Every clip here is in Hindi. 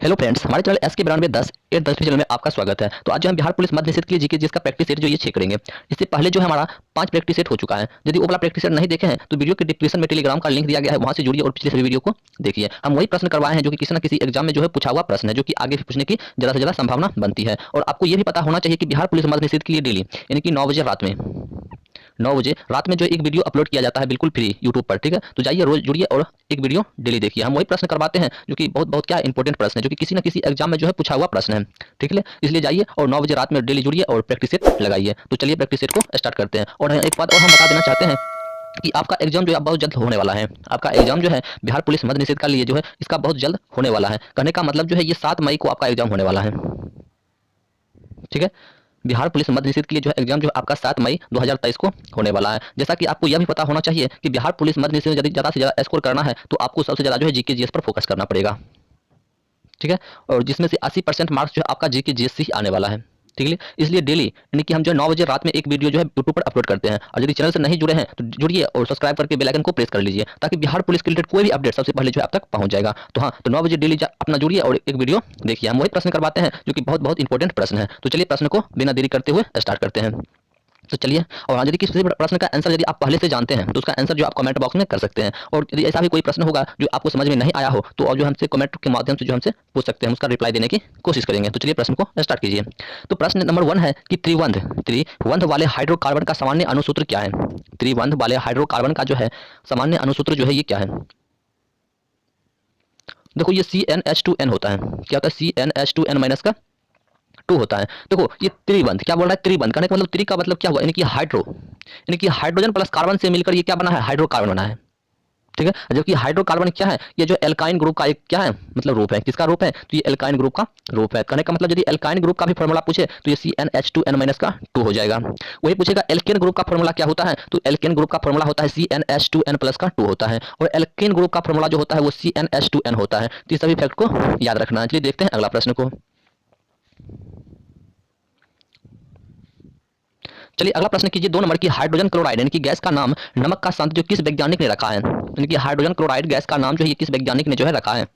हेलो फ्रेंड्स, हमारे चैनल एस के 9210 810 चैनल में आपका स्वागत है। तो आज जो हम बिहार पुलिस मध्य निषेध के लिए जीके जिसका प्रैक्टिस सेट जो ये 6 करेंगे। इससे पहले जो है हमारा 5 प्रैक्टिस सेट हो चुका है। यदि वो वाला प्रैक्टिस सेट नहीं देखे हैं तो वीडियो के डिस्क्रिप्शन में टेलीग्राम का लिंक दिया गया है, वहां से जुड़िए और पिछले सभी वीडियो को देखिए। हम वही प्रश्न करवाए हैं जो कि किसी न किसी एग्जाम में जो है पूछा हुआ प्रश्न है, जो कि आगे भी पूछने की ज्यादा से ज्यादा संभावना बनती है। और आपको ये भी पता होना चाहिए कि बिहार पुलिस मध्य निषेध के लिए डेली यानी कि 9 बजे रात में 9 बजे रात में जो एक वीडियो अपलोड किया जाता है बिल्कुल फ्री यूट्यूब पर, ठीक है। तो जाइए रोज जुड़िए और एक वीडियो डेली देखिए। हम वही प्रश्न करवाते हैं जो कि बहुत बहुत क्या इंपॉर्टेंट प्रश्न है, जो कि किसी न किसी एग्जाम में जो है पूछा हुआ प्रश्न है, ठीक है। इसलिए जाइए और 9 बजे रात में डेली जुड़िए और प्रैक्टिस सेट लगाइए। तो चलिए प्रैक्टिस सेट को स्टार्ट करते हैं। और एक बात और हम बता देना चाहते हैं कि आपका एग्जाम जो है बहुत जल्द होने वाला है। आपका एग्जाम जो है बिहार पुलिस मध्य निषेध का लिए जो है इसका बहुत जल्द होने वाला है। कहने का मतलब जो है ये 7 मई को आपका एग्जाम होने वाला है, ठीक है। बिहार पुलिस मध्य निषेध के लिए जो है एग्जाम जो है आपका 7 मई 2023 को होने वाला है। जैसा कि आपको यह भी पता होना चाहिए कि बिहार पुलिस मध्य निषेध में यदि ज़्यादा से ज़्यादा स्कोर करना है तो आपको सबसे ज़्यादा जो है जीके जीएस पर फोकस करना पड़ेगा, ठीक है। और जिसमें से 80% मार्क्स जो है आपका जीके जीएस से ही आने वाला है, ठीक है। इसलिए डेली यानी कि हम जो है 9 बजे रात में एक वीडियो जो है यूट्यूब पर अपलोड करते हैं। और यदि चैनल से नहीं जुड़े हैं तो जुड़िए और सब्सक्राइब करके बेल आइकन को प्रेस कर लीजिए, ताकि बिहार पुलिस के रिलेटेड कोई भी अपडेट सबसे पहले जो है आप तक पहुंच जाएगा। तो हाँ, तो 9 बजे डेली अपना जुड़िए और एक वीडियो देखिए। हम वही प्रश्न करवाते हैं जो कि बहुत बहुत इंपॉर्टेंट प्रश्न है। तो चलिए प्रश्न को बिना देरी करते हुए स्टार्ट करते हैं। तो चलिए, और हाँ, यदि किसी प्रश्न का आंसर यदि आप पहले से जानते हैं तो उसका आंसर जो आप कमेंट बॉक्स में कर सकते हैं। और यदि ऐसा भी कोई प्रश्न होगा जो आपको समझ में नहीं आया हो तो और जो हमसे कमेंट के माध्यम से जो हमसे पूछ सकते हैं, हम उसका रिप्लाई देने की कोशिश करेंगे। तो चलिए प्रश्न को स्टार्ट कीजिए। तो प्रश्न नंबर 1 है कि त्रिबंध वाले हाइड्रोकार्बन का सामान्य अणुसूत्र क्या है। त्रिबंध वाले हाइड्रोकार्बन का जो है सामान्य अणुसूत्र जो है ये क्या है। देखो ये CnH2n होता है। क्या होता है? CnH2n माइनस का 2 होता है। देखो ये त्रिबंध क्या बोल रहा है, त्रिबंध कहने का मतलब त्रि का मतलब क्या हुआ, यानी कि हाइड्रो, यानी कि हाइड्रोजन प्लस कार्बन से मिलकर ये क्या बना है, हाइड्रोकार्बन बना है, ठीक है। जबकि हाइड्रोकार्बन क्या है, ये जो एल्काइन ग्रुप का एक क्या है मतलब रूप है। किसका रूप है? तो ये एल्काइन ग्रुप का रूप है। कहने का मतलब यदि एल्काइन ग्रुप का भी फॉर्मूला पूछे तो ये CnH2n माइनस का 2 हो जाएगा। वही पूछेगा एल्केन ग्रुप का फॉर्मूला क्या होता है, तो एल्केन ग्रुप का फॉर्मूला होता है CnH2n प्लस का 2 होता है। और एल्केन ग्रुप का फॉर्मूला जो होता है वो CnH2n होता है। तो ये सभी फैक्ट को याद रखना है। चलिए देखते हैं अगला प्रश्न को। चलिए अगला प्रश्न कीजिए। 2 नंबर की हाइड्रोजन क्लोराइड यानी कि गैस का नाम नमक का संत जो किस वैज्ञानिक ने रखा है। यानी कि हाइड्रोजन क्लोराइड गैस का नाम जो है किस वैज्ञानिक ने जो है रखा है।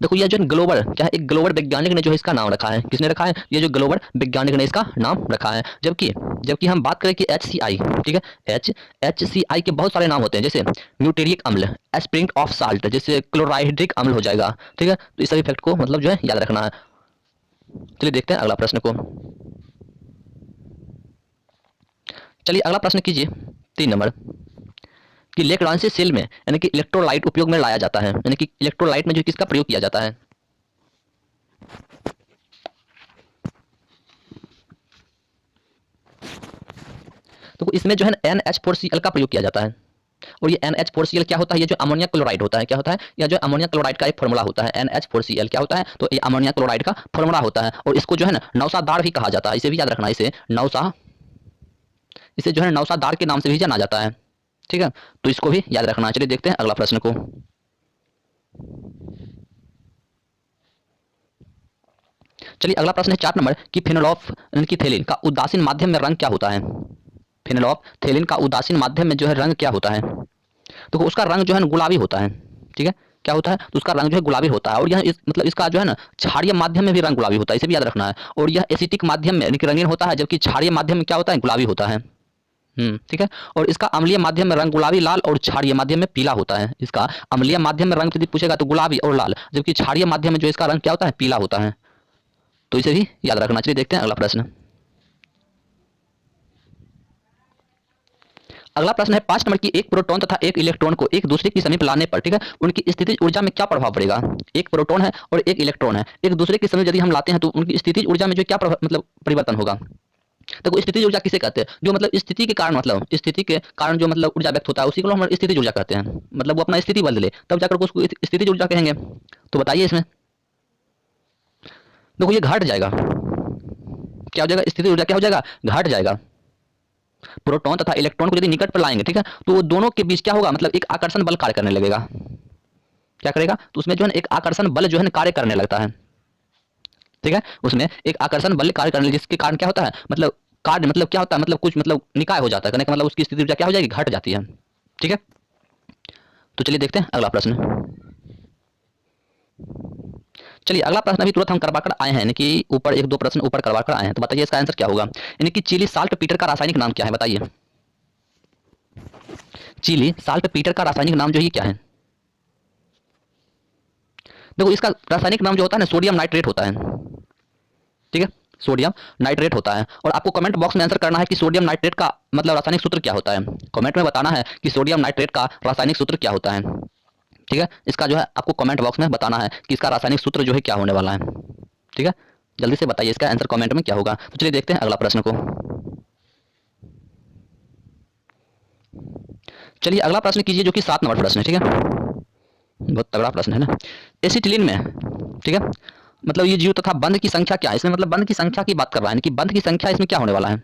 देखो ये जो ग्लोबल क्या है, एक ग्लोबल वैज्ञानिक ने जो है इसका नाम रखा है। किसने रखा है? ये जो ग्लोबल वैज्ञानिक ने इसका नाम रखा है। जबकि जबकि हम बात करें कि HCI, ठीक है, HCI के बहुत सारे नाम होते हैं, जैसे न्यूटेरिक अम्ल, एस्पिरेंट ऑफ साल्ट, जैसे क्लोराइड्रिक अम्ल हो जाएगा, ठीक है। तो इस सभी फैक्ट को मतलब जो है याद रखना है। चलिए देखते हैं अगला प्रश्न को। चलिए अगला प्रश्न कीजिए 3 नंबर कि लेक्रांसी सेल में यानी कि इलेक्ट्रोलाइट उपयोग में लाया जाता है। यानी कि इलेक्ट्रोलाइट में जो किसका प्रयोग किया जाता है। तो इसमें जो है NH4Cl का प्रयोग किया जाता है। और ये NH4Cl क्या होता है? ये जो अमोनिया क्लोराइड होता है, क्या होता है? यह जो अमोनिया क्लोराइड का एक फॉर्मूला होता है। NH4Cl क्या होता है? तो ये अमोनिया क्लोराइड का फॉर्मूला होता है। और इसको जो है ना नौसादार भी कहा जाता है। इसे भी याद रखना, इसे जो है नौसादार के नाम से भी जाना जाता है, ठीक है। तो इसको भी याद रखना। चलिए देखते हैं अगला प्रश्न को। चलिए अगला प्रश्न है 4 नंबर कि फेनोल्फथेलिन का उदासीन माध्यम में रंग क्या होता है। फेनोल्फथेलिन का उदासीन माध्यम में जो है रंग क्या होता है। तो उसका रंग जो है गुलाबी होता है, ठीक है। क्या होता है? तो उसका रंग जो है गुलाबी होता है। और यह मतलब इसका जो है ना क्षारीय माध्यम में भी रंग गुलाबी होता है, इसे भी याद रखना है। और यह एसिटिक माध्यम में यानी कि रंगीन होता है, जबकि क्षारीय माध्यम में क्या होता है, गुलाबी होता है। ठीक है। और इसका अम्लीय माध्यम में रंग गुलाबी लाल और क्षारीय माध्यम में पीला होता है। इसका अम्लीय माध्यम में रंग यदि पूछेगा तो गुलाबी और लाल, जबकि क्षारीय माध्यम में जो इसका रंग क्या होता है, पीला होता है। तो इसे भी याद रखना। चलिए देखते हैं अगला प्रश्न। अगला प्रश्न है 5 नंबर की एक प्रोटॉन तथा एक इलेक्ट्रॉन को एक दूसरे के समीप लाने पर, ठीक है, उनकी स्थितिज ऊर्जा में क्या प्रभाव पड़ेगा। एक प्रोटॉन है और एक इलेक्ट्रॉन है, एक दूसरे के समीप यदि हम लाते हैं तो उनकी स्थितिज ऊर्जा में जो क्या मतलब परिवर्तन होगा। तो स्थितिज ऊर्जा किसे कहते हैं? जो मतलब स्थिति के कारण, मतलब स्थिति के कारण जो मतलब ऊर्जा व्यक्त होता है उसी को हम स्थितिज ऊर्जा कहते हैं। मतलब वो अपना स्थिति बदले तब जाकर उसको स्थितिज ऊर्जा कहेंगे। तो बताइए इसमें। देखो ये घट जाएगा। क्या हो जाएगा? स्थितिज ऊर्जा क्या हो जाएगा? घट जाएगा। प्रोटॉन तथा इलेक्ट्रॉन को यदि निकट पर लाएंगे, ठीक है, तो वो दोनों के बीच क्या होगा, मतलब एक आकर्षण बल कार्य करने लगेगा। क्या करेगा? तो उसमें जो है एक आकर्षण बल जो है कार्य करने लगता है, ठीक है। उसमें एक आकर्षण बल कार्य करने जिसके कारण क्या होता है, मतलब कार्य मतलब क्या होता है, मतलब कुछ मतलब निकाय हो जाता है। कहने का मतलब उसकी स्थिति ऊर्जा क्या हो जाएगी, घट जाती है, ठीक है। तो चलिए देखते हैं अगला प्रश्न। चलिए अगला प्रश्न अभी तुरंत हम करवा कर आए हैं, यानी कि ऊपर एक दो प्रश्न ऊपर करवा कर आए हैं, तो बताइए इसका आंसर क्या होगा। यानी कि चिली साल्ट पीटर का रासायनिक नाम क्या है, बताइए। चिली साल्ट पीटर का रासायनिक नाम जो है क्या है। देखो इसका रासायनिक नाम जो होता है ना सोडियम नाइट्रेट होता है, ठीक है, सोडियम नाइट्रेट होता है। और आपको कमेंट बॉक्स में आंसर करना है कि सोडियम नाइट्रेट का मतलब रासायनिक सूत्र क्या होता है। कमेंट में बताना है कि सोडियम नाइट्रेट का रासायनिक सूत्र क्या होता है, ठीक है। इसका जो है आपको कमेंट बॉक्स में बताना है कि इसका रासायनिक सूत्र जो है क्या होने वाला है, ठीक है। जल्दी से बताइए इसका आंसर कमेंट में क्या होगा। तो चलिए देखते हैं अगला प्रश्न को। चलिए अगला प्रश्न कीजिए जो कि 7 नंबर प्रश्न है, ठीक है। बहुत तगड़ा प्रश्न है ना। एसिटिलीन में, ठीक है, मतलब ये जीव तथा बंध की संख्या क्या है इसमें, मतलब बंध की संख्या की बात कर रहा है कि बंध की संख्या इसमें क्या होने वाला है,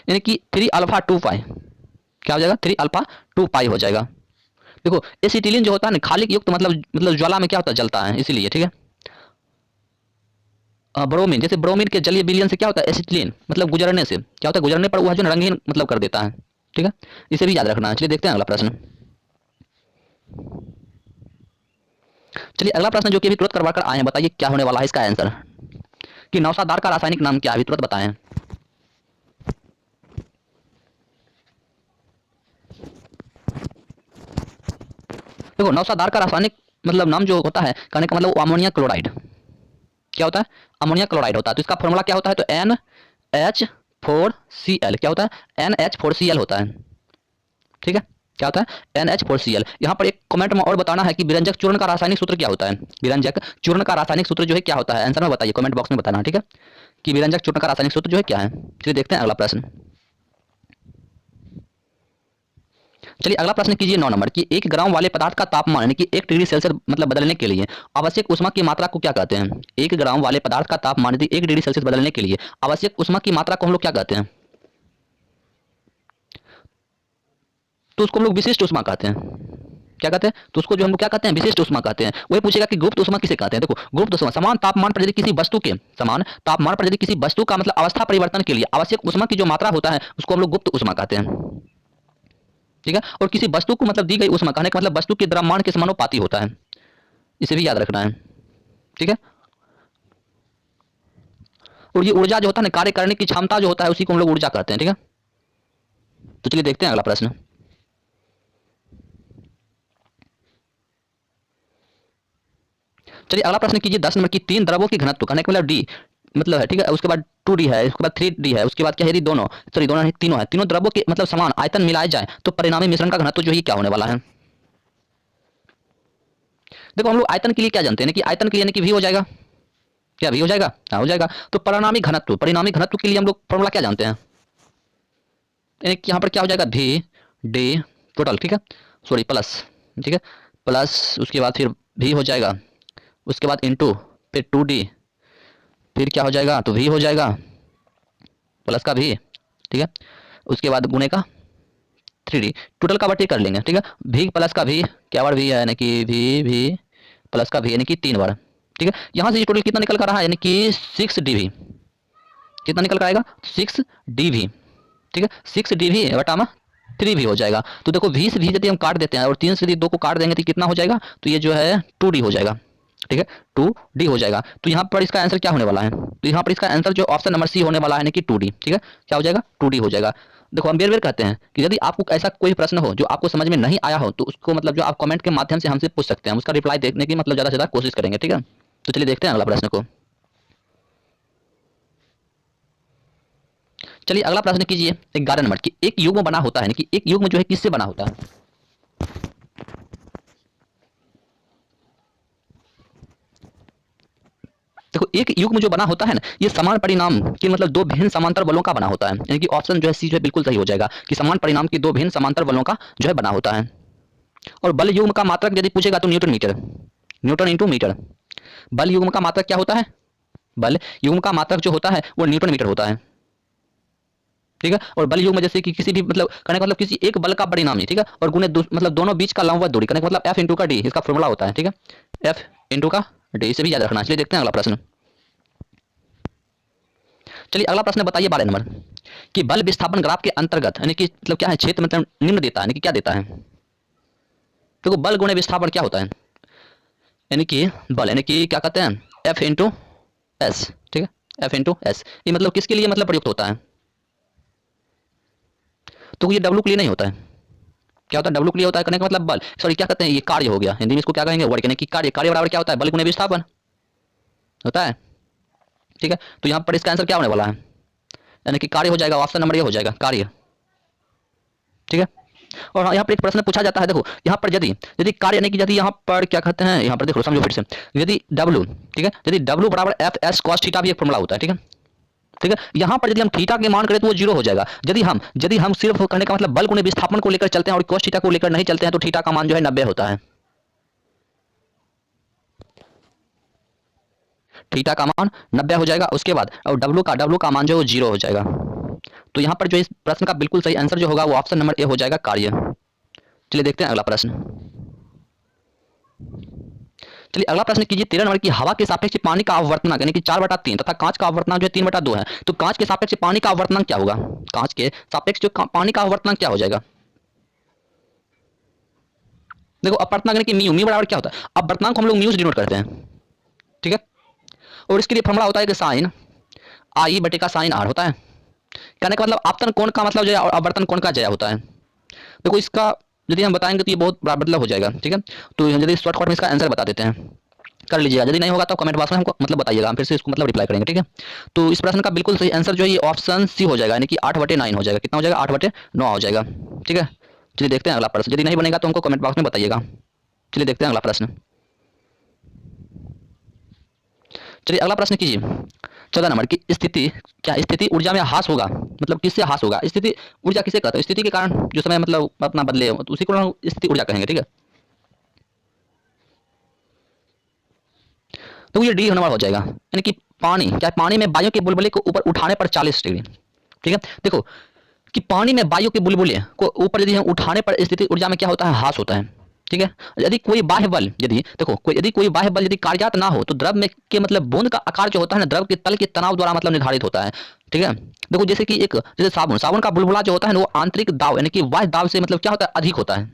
यानी कि 3 अल्फा 2 पाई क्या हो जाएगा, 3 अल्फा 2 पाई हो जाएगा। देखो एसिटिलीन जो होता है ना खाली युक्त मतलब ज्वाला में क्या होता है, जलता है, इसीलिए, ठीक है। ब्रोमीन, जैसे ब्रोमीन के जलीय विलयन से क्या होता है एसिटिलीन मतलब गुजरने से क्या होता है, गुजरने पर वह जो रंगीन मतलब कर देता है, ठीक है। इसे भी याद रखना है। चलिए देखते हैं अगला प्रश्न। चलिए अगला प्रश्न जो कि अभी तुरंत करवा कर आए हैं, बताइए क्या होने वाला है इसका आंसर। कि नौसादार का रासायनिक नाम क्या है, अभी तुरंत बताएं। देखो नौसादार का रासायनिक मतलब नाम जो होता है कहने का मतलब अमोनिया क्लोराइड क्या होता है, अमोनिया क्लोराइड होता है। तो इसका फॉर्मूला क्या होता है, तो NH4Cl क्या होता है, NH4Cl होता है, ठीक है। क्या होता है NH4Cl। यहाँ पर एक कमेंट में और बताना है कि विरंजक चूर्ण का रासायनिक सूत्र क्या होता है। विरंजक चूर्ण का रासायनिक सूत्र जो है क्या होता है, आंसर में बताइए, कमेंट बॉक्स में बताना, ठीक है, कि विरंजक चूर्ण का रासायनिक सूत्र जो है क्या है। चलिए देखते हैं अगला प्रश्न। चलिए अगला प्रश्न कीजिए 9 नंबर की 1 ग्राम वाले पदार्थ का तापमान यानी कि 1 डिग्री सेल्सियस मतलब बदलने के लिए आवश्यक ऊष्मा की मात्रा को क्या कहते हैं। 1 ग्राम वाले पदार्थ का तापमान यदि 1 डिग्री सेल्सियस बदलने के लिए आवश्यक ऊष्मा की मात्रा को हम लोग क्या कहते हैं, तो उसको हम लोग विशिष्ट ऊष्मा कहते हैं। क्या कहते हैं, तो उसको जो हम लोग क्या कहते हैं, विशिष्ट ऊष्मा कहते हैं। वही पूछेगा कि गुप्त ऊष्मा किसे कहते हैं। देखो गुप्त ऊष्मा समान तापमान पर यदि किसी वस्तु के समान तापमान पर यदि किसी वस्तु का मतलब अवस्था परिवर्तन के लिए आवश्यक ऊष्मा की जो मात्रा होता है उसको हम लोग गुप्त ऊष्मा कहते हैं, ठीक है। और किसी वस्तु को मतलब दी गई ऊष्मा कहने का मतलब वस्तु के द्रव्यमान के समानुपाती होता है, इसे भी याद रखना है, ठीक है। और ये ऊर्जा जो होता है ना कार्य करने की क्षमता जो होता है उसी को हम लोग ऊर्जा कहते हैं, ठीक है। तो चलिए देखते हैं अगला प्रश्न। चलिए अगला प्रश्न कीजिए 10 नंबर की 3 द्रवों की घनत्व कहने का मतलब डी मतलब है, ठीक है। उसके बाद 2D है, उसके बाद 3D है, उसके बाद क्या है यदि दोनों सॉरी दोनों नहीं तीनों है, तीनों द्रवों के मतलब समान आयतन मिलाए जाए तो परिणामी मिश्रण का घनत्व जो है क्या होने वाला है। देखो हम लोग आयतन के लिए क्या जानते हैं कि आयतन के लिए यानी कि V हो जाएगा, क्या V हो जाएगा, हाँ हो जाएगा। तो परिणामी घनत्व के लिए हम लोग फॉर्मूला क्या जानते हैं, यानी कि यहाँ पर क्या हो जाएगा V D टोटल, ठीक है, सॉरी प्लस, ठीक है, प्लस उसके बाद फिर V हो जाएगा, उसके बाद इंटू फिर 2D फिर क्या हो जाएगा, तो V हो जाएगा प्लस का V, ठीक है, उसके बाद गुणे का 3D टोटल का बटे कर लेंगे, ठीक है। V प्लस का V क्या बार V है यानी कि V प्लस का V यानी कि 3 बार, ठीक है। यहाँ से ये टोटल कितना निकल कर रहा है यानी कि 6dV, कितना निकल कर आएगा 6dV, ठीक है। 6dV बटा में 3V हो जाएगा। तो देखो V से V यदि हम काट देते हैं और 3 से यदि 2 को काट देंगे तो कितना हो जाएगा, तो ये जो है 2D हो जाएगा, ठीक है, 2D हो जाएगा। तो यहाँ पर इसका आंसर क्या होने वाला है, तो यहाँ पर इसका आंसर जो ऑप्शन नंबर सी होने वाला है कि 2D, ठीक है, क्या हो जाएगा 2D हो जाएगा। देखो हम बेर बेर कहते हैं कि यदि आपको ऐसा कोई प्रश्न हो जो आपको समझ में नहीं आया हो तो उसको मतलब जो आप कमेंट के माध्यम से हमसे पूछ सकते हैं, उसका रिप्लाई देखने की मतलब ज़्यादा से ज़्यादा कोशिश करेंगे, ठीक है। तो चलिए देखते हैं अगला प्रश्न को। चलिए अगला प्रश्न कीजिए 11 नंबर की एक युग्म बना होता है कि एक युग्म जो है किससे बना होता है। देखो एक युग्म जो बना होता है ना ये समान परिणाम के मतलब दो भिन्न समांतर बलों का बना होता है, यानी कि ऑप्शन जो है सी जो है बिल्कुल सही हो जाएगा कि समान परिणाम की दो भिन्न समांतर बलों का जो है बना होता है। और बल युग्म का मात्रक यदि पूछेगा तो newton metre, newton into metre. बल युग्म का मात्रक क्या होता है, बल युग्म का मात्रक जो होता है वो न्यूटन मीटर होता है, ठीक है। और बल युग्म जैसे कि किसी भी मतलब कहने का मतलब किसी एक बल का परिणाम नहीं, ठीक है, और गुणे मतलब दोनों बीच का लंबवत दूरी कहने का मतलब F इंटू का D इसका फॉर्मूला होता है, ठीक है, F इंटू का D, इसे भी याद रखना। चलिए देखते हैं अगला प्रश्न। चलिए अगला प्रश्न बताइए 12 नंबर कि बल विस्थापन ग्राफ के अंतर्गत यानी कि मतलब क्या है क्षेत्र मतलब निम्न देता है यानी कि क्या देता है। देखो बल गुणे विस्थापन क्या होता है, यानी कि बल यानी कि क्या कहते हैं एफ इंटू एस, ठीक है, एफ इंटू एस। ये मतलब किसके लिए मतलब प्रयुक्त होता है? तो ये डब्ल्यू के लिए नहीं होता है। क्या होता है? डब्ल्यू के लिए होता है, करने का मतलब बल, सॉरी क्या कहते हैं, ये कार्य हो गया, हिंदी में इसको क्या कहेंगे, वर्क, यानी कि कार्य। कार्य बराबर क्या होता है? बल गुणे विस्थापन होता है, ठीक है। तो यहाँ पर इसका आंसर क्या होने वाला है? यानी कि कार्य हो जाएगा, ऑप्शन नंबर ये हो जाएगा, कार्य, ठीक है। और यहाँ पर एक प्रश्न पूछा जाता है, देखो यहाँ पर यदि यदि कार्य यानी कि यदि यहाँ पर क्या कहते हैं, यहाँ पर देखो समझो फिर से, यदि डब्ल्यू, ठीक है, यदि डब्ल्यू बराबर एफ एस कॉस थीटा भी एक फॉर्मूला होता है, ठीक है, ठीक है। यहाँ पर यदि हम थीटा के मान करें तो वो जीरो हो जाएगा। यदि हम सिर्फ करने का मतलब बल गुणे विस्थापन को लेकर चलते हैं और cos थीटा को लेकर नहीं चलते हैं तो थीटा का मान जो है 90 होता है। थीटा का मान 90 हो जाएगा, उसके बाद और डब्ल्यू का मान जो है वो जीरो हो जाएगा। तो यहाँ पर जो इस प्रश्न का बिल्कुल सही आंसर जो होगा वो ऑप्शन नंबर ए हो जाएगा, कार्य। चलिए देखते हैं अगला प्रश्न। चलिए अगला प्रश्न कीजिए 13 नंबर की, हवा के सापेक्ष पानी का अववर्तनांक यानी कि 4/3 तथा कांच का अववर्तनांक जो है 3/2 है, तो कांच के सापेक्ष पानी का अववर्तनांक क्या होगा? कांच के सापेक्ष जो पानी का अववर्तनांक क्या हो जाएगा? देखो अपवर्तनांक यानी कि म्यू, म्यू बराबर क्या होता है? अपवर्तनांक को हम लोग म्यू से डिनोट करते हैं, ठीक है। और इसके लिए फॉर्मूला होता है कि साइन आई बटे का साइन आर होता है। कहने का मतलब आपतन कोण का मतलब जो है और अपवर्तन कोण का जया होता है। देखो इसका यदि हम बताएंगे तो ये बहुत बड़ा बदलाव हो जाएगा, ठीक है। तो यदि शॉर्टकट में इसका आंसर बता देते हैं, कर लीजिएगा, यदि नहीं होगा तो कमेंट बॉक्स में हमको मतलब बताइएगा, हम फिर से इसको मतलब रिप्लाई करेंगे, ठीक है। तो इस प्रश्न का बिल्कुल सही आंसर जो है ये ऑप्शन सी हो जाएगा, यानी कि 8/9 हो जाएगा। कितना हो जाएगा? 8/9 हो जाएगा, ठीक है। चलिए देखते हैं अगला प्रश्न, यदि नहीं बनेगा तो हमको कमेंट बॉक्स में बताइएगा। चलिए देखते हैं अगला प्रश्न। चलिए अगला प्रश्न कीजिए 14 नंबर की, स्थिति, क्या स्थिति ऊर्जा में ह्रास होगा? मतलब किससे ह्रास होगा? स्थिति ऊर्जा किसे कहते हैं? स्थिति के कारण जो समय मतलब अपना बदले तो उसी को हम स्थिति ऊर्जा कहेंगे, ठीक है। तो ये डी नंबर हो जाएगा, यानी कि पानी, क्या पानी में वायु के बुलबुले को ऊपर उठाने पर 40 डिग्री, ठीक है। देखो कि पानी में वायु के बुलबुले को ऊपर यदि हम उठाने पर स्थिति ऊर्जा में क्या होता है? ह्रास होता है, ठीक है। यदि कोई बाह्य बल, यदि कोई बाह्य बल यदि कार्यात ना हो तो द्रव में के मतलब बूंद का आकार जो होता है ना, द्रव के तल के तनाव द्वारा मतलब निर्धारित होता है, ठीक है। देखो जैसे कि जैसे साबुन का बुलबुला जो होता है ना वो आंतरिक दाब यानी कि बाह्य दाब से मतलब क्या होता है? अधिक होता है,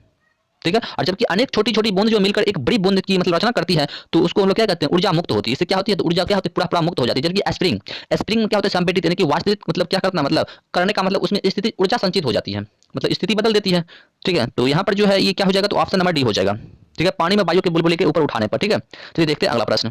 ठीक है। और जबकि अनेक छोटी छोटी बूंद जो मिलकर एक बड़ी बूंद की मतलब रचना करती है तो उसको हम लोग क्या कहते हैं? ऊर्जा मुक्त होती है। इससे क्या होती है? तो ऊर्जा क्या होती है? पूरा पूरा मुक्त हो जाती है। जबकि स्प्रिंग स्प्रिंग में क्या होता है? संपीड़ित यानी कि वास्तविक मतलब क्या करना मतलब करने का मतलब उसमें स्थिति ऊर्जा संचित हो जाती है, मतलब स्थिति बदल देती है, ठीक है। तो यहाँ पर जो है ये क्या हो जाएगा? तो ऑप्शन नंबर डी हो जाएगा, ठीक है, पानी में वायु के बुलबुले के ऊपर उठाने पर, ठीक है। चलिए देखते हैं अगला प्रश्न।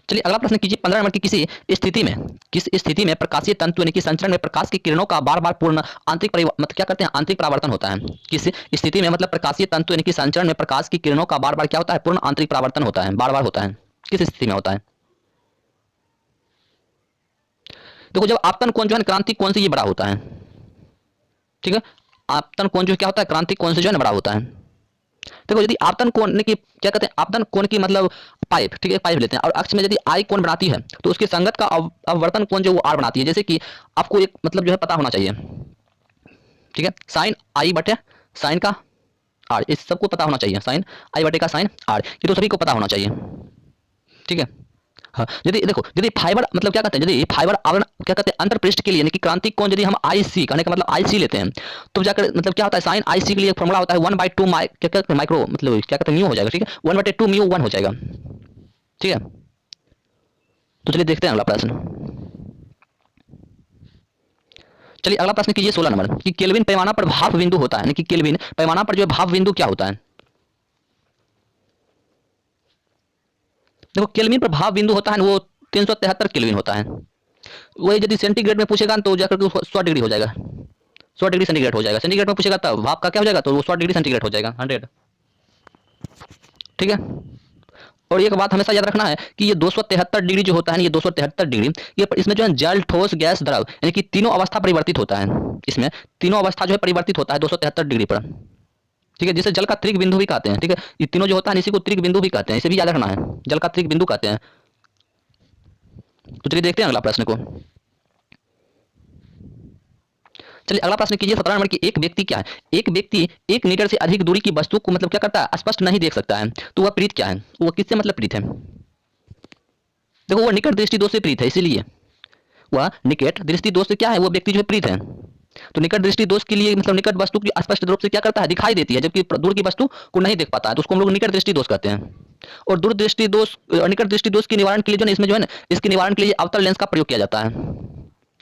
चलिए अगला प्रश्न कीजिए 15 नंबर की, किस स्थिति में प्रकाशीय तंतु यानी कि संचरण में प्रकाश की किरणों का बार बार पूर्ण आंतरिक मतलब क्या करते हैं? आंतरिक परावर्तन होता है। किस स्थिति में मतलब प्रकाशीय तंतु यानी कि संचरण में प्रकाश की किरणों का बार बार क्या होता है? पूर्ण आंतरिक परावर्तन होता है, बार बार होता है। किस स्थिति में होता है? देखो जब आपतन कोण जो है क्रांतिक कोण से ये बड़ा होता है, ठीक है। आपतन कोण जो क्या होता है? क्रांतिक कोण से जो है बड़ा होता है। देखो यदि आपतन कोण की क्या कहते हैं? आपतन कोण की मतलब पाइप, ठीक है, पाइप लेते हैं और अक्ष में यदि आई कोण बनाती है तो उसके संगत का अववर्तन कोण जो वो आर बनाती है। जैसे कि आपको एक मतलब जो है पता होना चाहिए, ठीक है, साइन आई बटे साइन का आर, इस सबको पता होना चाहिए, साइन आई बटे का साइन आर, ये तो सभी को पता होना चाहिए, ठीक है। हाँ, यदि देखो यदि फाइबर मतलब क्या कहते हैं? यदि फाइबर आवरण क्या कहते हैं? अंतर पृष्ठ के लिए यानी कि क्रांतिक कोण यदि हम आई सी कहने का मतलब आई सी लेते हैं तो जाकर मतलब क्या होता है? साइन आई सी के लिए फॉर्मूला होता है 1/2 क्या कहते हैं? माइक्रो मतलब क्या कहते हैं? म्यू हो जाएगा, ठीक है, 1/2 म्यू 1 हो जाएगा, ठीक है। तो चलिए देखते हैं अगला प्रश्न। चलिए अगला प्रश्न कीजिए 16 नंबर कि केल्विन पैमाना पर भाप बिंदु होता है, यानी कि केल्विन पैमाना पर जो भाप बिंदु क्या होता है? देखो केल्विन पर भाप बिंदु होता है वो 373 केल्विन होता है। वही यदि सेंटीग्रेड में पूछेगा तो जाकर के 100 डिग्री हो जाएगा, 100 डिग्री सेंटीग्रेड हो जाएगा। सेंटीग्रेड में पूछेगा तब भाप का क्या हो जाएगा? तो वो 100 डिग्री सेंटीग्रेड हो जाएगा, 100, ठीक है। और एक बात हमेशा याद रखना है कि ये 273 डिग्री जो होता है, ये 273 डिग्री ये इसमें जो है जल, ठोस, गैस, द्रव यानी कि तीनों अवस्था परिवर्तित होता है। इसमें तीनों अवस्था जो है परिवर्तित होता है 273 डिग्री पर, ठीक है। जिसे जल का त्रिक बिंदु भी कहते हैं, ठीक है। ये तीनों जो होता है इसी को त्रिक बिंदु भी कहते हैं, इसे भी याद रखना है, जल का त्रिक बिंदु कहते हैं। तो चलिए देखते हैं अगला प्रश्न को। चलिए अगला प्रश्न कीजिए 17 नंबर की, एक व्यक्ति क्या है? एक व्यक्ति 1 मीटर से अधिक दूरी की वस्तु को मतलब क्या करता है? स्पष्ट नहीं देख सकता है, तो वह प्रीत क्या है? वो किससे मतलब प्रीत है? देखो वो निकट दृष्टि दोष से प्रीत है, इसीलिए वह निकट दृष्टि दोष से क्या है? वो व्यक्ति जो है प्रीत है, तो निकट दृष्टि दोष के लिए मतलब निकट वस्तु की स्पष्ट रूप से क्या करता है, दिखाई देती है, जबकि दूर की वस्तु को नहीं देख पाता है, तो उसको हम लोग निकट दृष्टि दोष कहते हैं। और दूर दृष्टि दोष निकट दृष्टि दोष के निवारण के लिए जो है इसमें जो है ना, इसके निवारण के लिए अवतल लेंस का प्रयोग किया जाता है।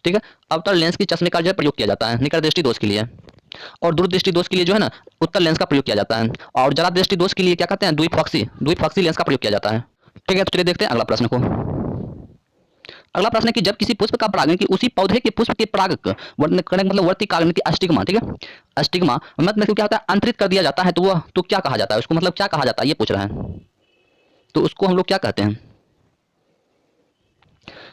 ठीक है, अवतल लेंस की चश्मे का जो है प्रयोग किया जाता है निकट दृष्टि दोष के लिए। और दूर दृष्टि दोष के लिए जो है ना उत्तल लेंस का प्रयोग किया जाता है। और जरा दृष्टि दोष के लिए क्या कहते हैं, द्विफॉक्सी लेंस का प्रयोग किया जाता है। ठीक है, तो चलिए देखते हैं अगला प्रश्न को। अगला प्रश्न है कि जब किसी पुष्प का परागण की उसी पौधे के पुष्प के परागक मतलब वर्तिकाग्नि की अस्टिग्मा, ठीक है, अस्टिग्मा मतलब क्या होता है, अंतरित कर दिया जाता है, तो वह तो क्या कहा जाता है उसको, मतलब क्या कहा जाता है ये पूछ रहा है। तो उसको हम लोग क्या कहते हैं,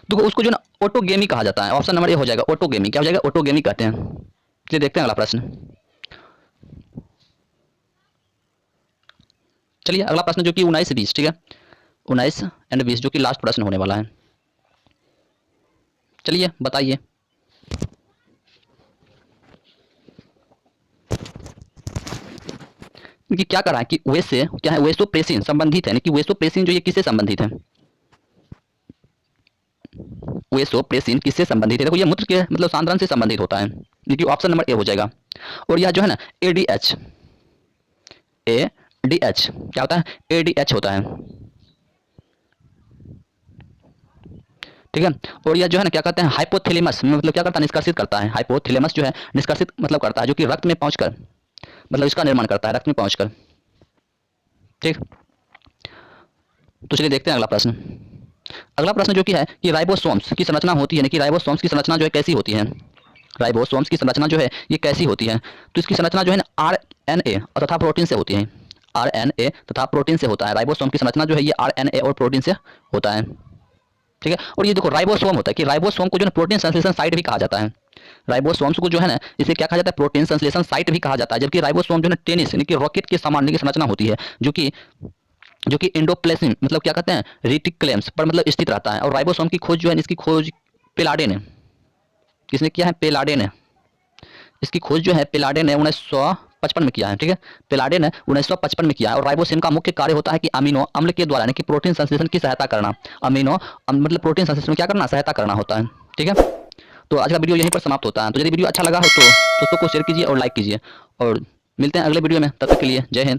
तो उसको जो ना ऑटोगेमी कहा जाता है। ऑप्शन नंबर ए हो जाएगा ऑटोगेमी। क्या हो जाएगा, ऑटोगेमी कहते हैं। चलिए देखते हैं अगला प्रश्न। चलिए अगला प्रश्न जो कि 19-20, ठीक है, 19 और 20 जो कि लास्ट प्रश्न होने वाला है। चलिए बताइए। कि क्या करा है कि वैसे क्या है, वेसोप्रेसिन संबंधित है कि वेसोप्रेसिन जो ये किससे संबंधित है, वेसोप्रेसिन किससे संबंधित है, देखो ये मूत्र के मतलब सांद्रण से संबंधित होता है, क्योंकि ऑप्शन नंबर ए हो जाएगा। और यह जो है ना एडीएच क्या होता है, एडीएच होता है। ठीक है, और यह जो है ना क्या कहते हैं, हाइपोथैलेमस मतलब क्या करता है, निष्कर्षित करता है। हाइपोथैलेमस जो है निष्कर्षित मतलब करता है, जो कि रक्त में पहुंचकर मतलब इसका निर्माण करता है रक्त में पहुंचकर। ठीक, तो चलिए देखते हैं अगला प्रश्न। अगला प्रश्न जो कि है कि राइबोसोम्स की संरचना होती है कि राइबोसोम्स की संरचना जो है कैसी होती है, राइबोसोम्स की संरचना जो है ये कैसी होती है। तो इसकी संरचना जो है ना आरएनए तथा प्रोटीन से होती है, आरएनए तथा प्रोटीन से होता है। राइबोसोम की संरचना जो है ये आरएनए और प्रोटीन से होता है। ठीक है, और ये देखो राइबोसोम होता है कि राइबोसोम को जो है प्रोटीन संश्लेषण साइट भी कहा जाता है। राइबोसोम्स को जो है ना इसे क्या कहा जाता है, प्रोटीन संश्लेषण साइट भी कहा जाता है। जबकि राइबोसोम जो है टेनिस यानी कि रॉकेट के समान की संरचना होती है, जो कि एंडोप्लाज्म मतलब क्या कहते हैं, रेटिकुलम्स पर मतलब स्थित रहता है। और राइबोसोम की खोज जो है इसकी खोज पेलाडे ने, किसने किया है, पेलाडे ने। इसकी खोज जो है पेलाडे ने 1955 में किया है। ठीक है, पेलाडे ने 1955 में किया है। और राइबोसोम का मुख्य कार्य होता है कि अमीनो अम्ल के द्वारा यानी कि प्रोटीन संश्लेषण की सहायता करना, अमीनो मतलब प्रोटीन संश्लेषण में क्या करना, सहायता करना होता है। ठीक है, तो आज का वीडियो यहीं पर समाप्त होता है। तो यदि वीडियो अच्छा लगा हो तो दोस्तों को शेयर कीजिए और लाइक कीजिए, और मिलते हैं अगले वीडियो में। तब तक के लिए जय हिंद।